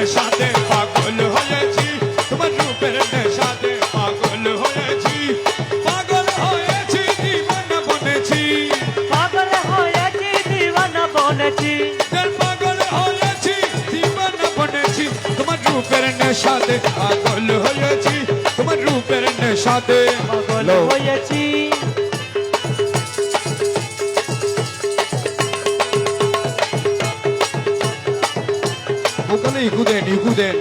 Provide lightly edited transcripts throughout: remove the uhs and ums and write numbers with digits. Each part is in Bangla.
নেশাতে পাগল হয়েছি, তোমার রূপের নেশাতে পাগল হয়েছি, পাগল হয়েছি দিওয়ানা বনেছি, পাগল হয়েছি দিওয়ানা বনেছি, পাগল হয়েছি দিওয়ানা বনেছি, তোমার রূপের নেশাতে পাগল হয়েছি, তোমার রূপের নেশাতে পাগল হয়েছি। ওখানে ইকুদেন ইকুদেন।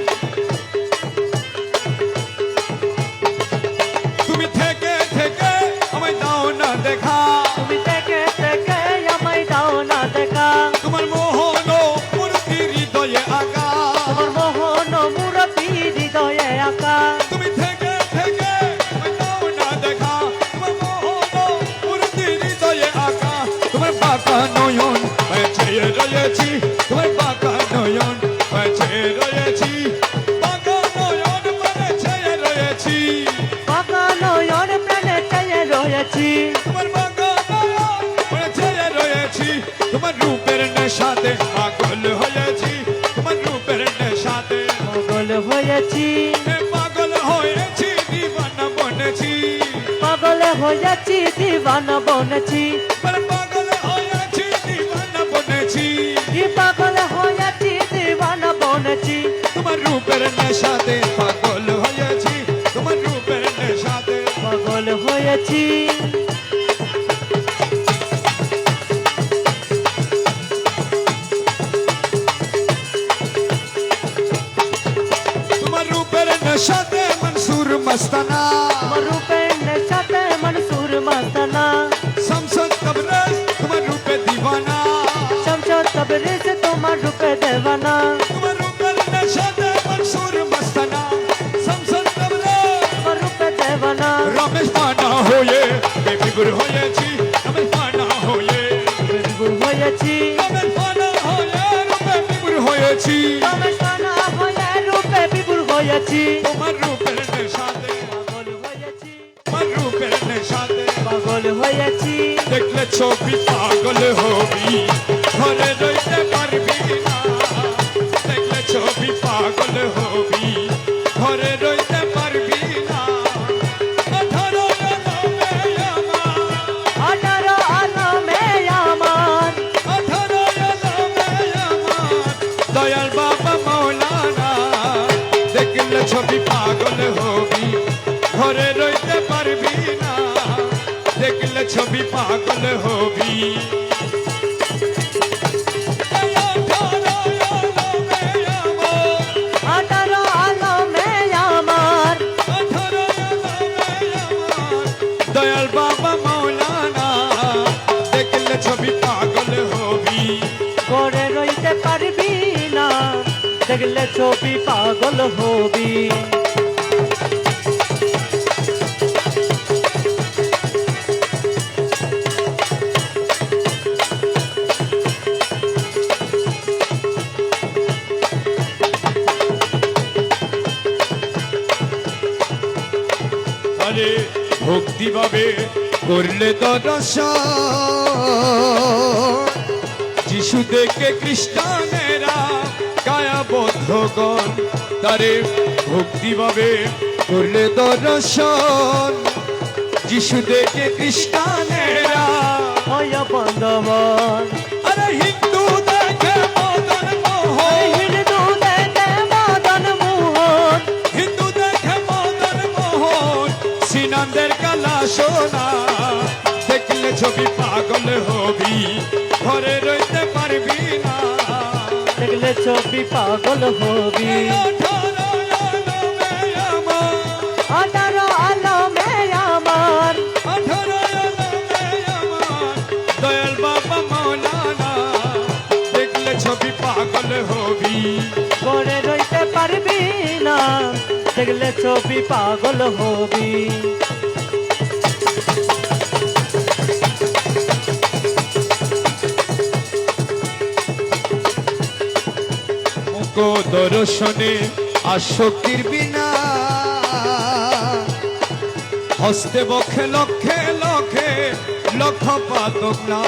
তুমি থেকে থেকে আমায় দাও না দেখা, তুমি থেকে থেকে আমায় দাও না দেখা, তোমার মোহন মূর্তি হৃদয়ে আঁকা, তোমার মোহন মূরতি হৃদয়ে আঁকা, তুমি থেকে থেকে আমায় দাও না দেখা, তোমার মোহন মূর্তি হৃদয়ে আঁকা, তোমার বাঁকা নয়ন চেয়ে রয়েছি, তোমার বাঁকা নয়ন চেয়ে রয়েছি, বাঁকা নয়ন চেয়ে রয়েছি, বাঁকা নয়ন প্রাণে চেয়ে রয়েছি, তোমার বাঁকা নয়ন চেয়ে রয়েছি, তোমার রূপের নেশাতে পাগল হয়েছি, তোমার রূপের নেশাতে পাগল হয়েছি, পাগল হয়েছি দিওয়ানা বনেছি, পাগল হয়েছি দিওয়ানা বনেছি, পাগল হয়েছি দিওয়ানা বনেছি, পাগল হয়েছি দিওয়ানা বনেছি, তোমার রূপের নেশাতে পাগল হয়েছি, তোমার রূপের নেশাতে পাগল হয়েছি। তোমার রূপের নেশাতে মনসুর মস্তানা, তোমার রূপের নেশাতে মনসুর মস্তানা, শামসুদ তবরেজ তোমার রূপে দিওয়ানা, শামসুদ তবরেজ তোমার রূপে দেওয়ানা, তোমার রূপের নেশাতে মনসুর মস্তানা, শামসুদ তবরেজ তোমার রূপে দেওয়ানা, রমেশ পানা হয়ে বেবিগুর হয়েছি, রমেশ পানা হয়ে বেবিগুর হয়েছি, রমেশ পানা হয়ে রূপে বিগুর হয়েছি, রমেশ পানা হয়ে রূপে বিপুল হয়েছি, তোমার রূপের নেশাতে পাগল হয়েছি, তোমার রূপের নেশাতে পাগল হয়েছি, দেখলে ছবি পাগল হবি, ঘরে রইতে পারবি না, দেখলে ছবি পাগল হবি, ঘরে রইতে পারবি না, 18 আলমে আমার, 18 আলমে আমার, 18 আলমে আমার, দয়াল বাবা মৌলানা, দেখলে ছবি পাগল হবি, ঘরে রইতে পারবি না, দেখলে ছবি পাগল হবি। 18 আলমে আমার, দয়াল বাবা মৌলানা, দেখলে ছবি পাগল হবি, ঘরে রইতে পারবি না, দেখলে ছবি পাগল হবি। আরে ভক্তি ভাবে করলে দর্শন, যিশু দেখে খ্রিস্টানেরা কায়াবদ্ধগণ, তারে ভক্তি ভাবে করলে দর্শন, যিশু দেখে খ্রিস্টানেরা হয় বন্ধবন, আরে হিন্দু দেখে মদন মোহন, হিন্দু দেখে মদন মোহন, হিন্দু দেখে মদন মোহন, সিনন্দের কালা সোনা, দেখলে ছবি পাগল হবি, ঘরে রইতে পারবি না, দেখলে ছবি পাগল হবি। 18 আলমে আমার, 18 আলমে আমার, দয়াল বাবা মৌলানা, দেখলে ছবি পাগল হবি, ঘরে রইতে পারবি না, দেখলে ছবি পাগল হবি। দর্শনে আসক্তির বিনা, হস্তে বক্ষে লক্ষে লক্ষে লক্ষ পাতক না,